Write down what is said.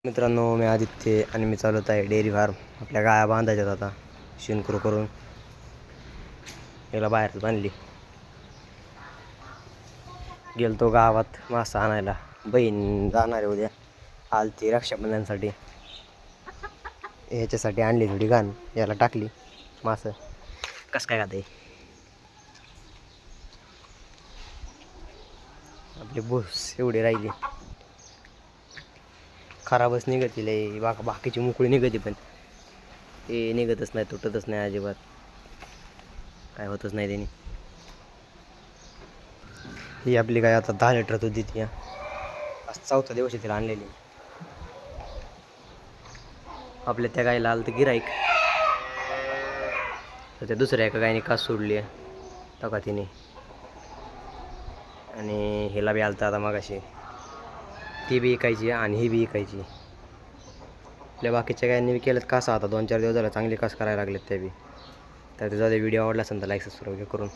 मित्रांनो, मी आदित्य आणि मी चालवत आहे डेअरी फार्म. आपल्या गाया बांधायच्यात आता शिनकुरू करून याला बाहेर बांधली. गेलतो गावात मासा आणायला. बहीण जाणार आहे उद्या, आलती रक्षाबंधनसाठी. ह्याच्यासाठी आणली थोडी घाण, याला टाकली मासं. कसं काय खाते आपली भूस एवढी राहिली, खराबच निघतील आहे. बाकीची मोकळी निघते, पण ते निघतच नाही, तुटतच नाही अजिबात, काय होतच नाही त्यांनी. ही आपली काय आता 10 लिटर दूध देते. आज 4था दिवस तिला आणलेली. आपल्या त्या गायला आलं तर गिराईक, तर त्या दुसऱ्या एका गायने कास सोडली आहे तका तिने. आणि हिला बी आलं तर आता मगाशी, ती बी ऐकायची आणि ही बी ऐकायची. आपल्या बाकीच्या गायांनी बी केलं कास. आता 2-4 दिवस झालं चांगले कास करायला लागलेत त्या बी. तर त्याचा व्हिडिओ आवडला असेल तर लाईक सबस्क्राईब करून